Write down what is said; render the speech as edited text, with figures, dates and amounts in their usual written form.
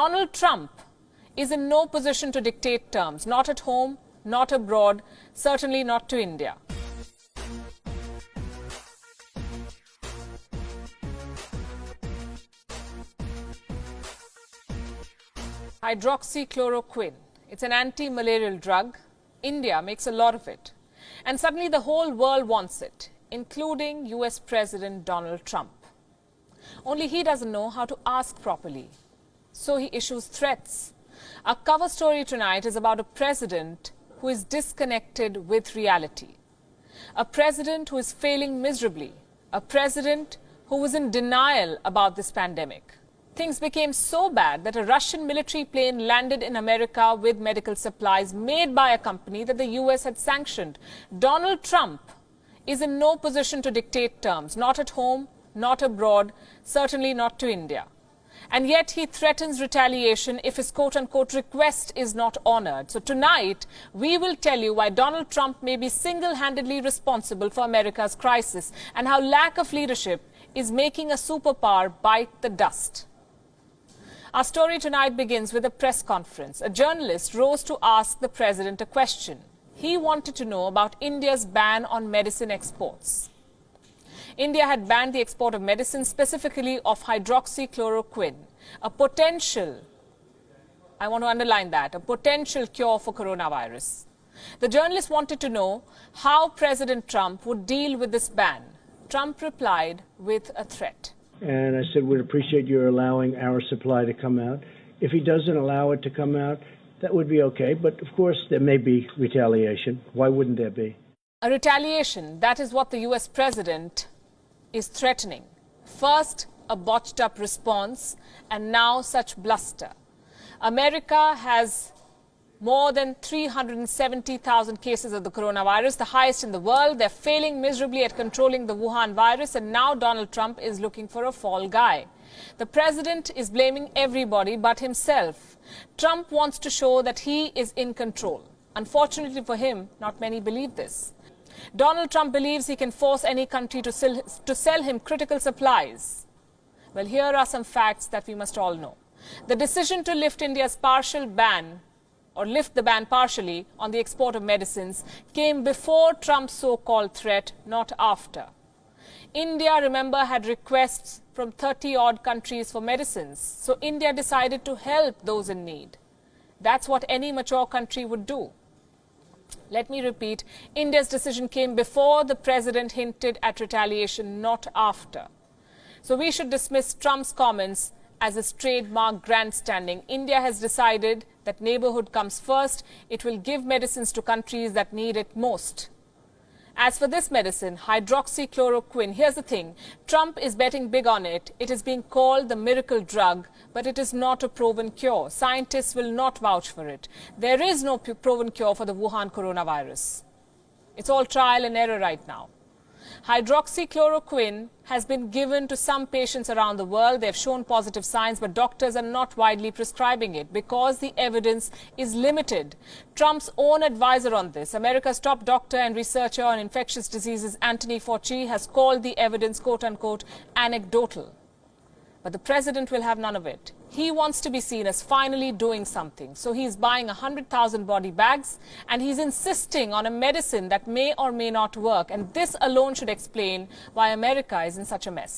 Donald Trump is in no position to dictate terms, not at home, not abroad, certainly not to India. Hydroxychloroquine. It's an anti-malarial drug. India makes a lot of it. And suddenly the whole world wants it, including US President Donald Trump. Only he doesn't know how to ask properly. So he issues threats. Our cover story tonight is about a president who is disconnected with reality. A president who is failing miserably. A president who was in denial about this pandemic. Things became so bad that a Russian military plane landed in America with medical supplies made by a company that the US had sanctioned. Donald Trump is in no position to dictate terms, not at home, not abroad, certainly not to India. And yet he threatens retaliation if his quote-unquote request is not honored. So tonight, we will tell you why Donald Trump may be single-handedly responsible for America's crisis and how lack of leadership is making a superpower bite the dust. Our story tonight begins with a press conference. A journalist rose to ask the president a question. He wanted to know about India's ban on medicine exports. India had banned the export of medicine, specifically of hydroxychloroquine, a potential, I want to underline that, a potential cure for coronavirus. The journalist wanted to know how President Trump would deal with this ban. Trump replied with a threat. And I said, we'd appreciate your allowing our supply to come out. If he doesn't allow it to come out, that would be okay. But of course, there may be retaliation. Why wouldn't there be? A retaliation, that is what the US president is threatening. First, a botched up response, and now such bluster. America has more than 370,000 cases of the coronavirus, the highest in the world. They're failing miserably at controlling the Wuhan virus, and now Donald Trump is looking for a fall guy. The president is blaming everybody but himself. Trump wants to show that he is in control. Unfortunately for him, not many believe this. Donald Trump believes he can force any country to sell him critical supplies. Well, here are some facts that we must all know. The decision to lift India's partial ban, or lift the ban partially on the export of medicines, came before Trump's so-called threat, not after. India, remember, had requests from 30-odd countries for medicines. So India decided to help those in need. That's what any mature country would do. Let me repeat, India's decision came before the president hinted at retaliation, not after. So we should dismiss Trump's comments as his trademark grandstanding. India has decided that neighborhood comes first. It will give medicines to countries that need it most. As for this medicine, hydroxychloroquine, here's the thing. Trump is betting big on it. It is being called the miracle drug, but it is not a proven cure. Scientists will not vouch for it. There is no proven cure for the Wuhan coronavirus. It's all trial and error right now. Hydroxychloroquine has been given to some patients around the world. They have shown positive signs, but doctors are not widely prescribing it because the evidence is limited. Trump's own advisor on this, America's top doctor and researcher on infectious diseases, Anthony Fauci, has called the evidence, quote-unquote, anecdotal. But the president will have none of it. He wants to be seen as finally doing something. So he's buying 100,000 body bags, and he's insisting on a medicine that may or may not work. And this alone should explain why America is in such a mess.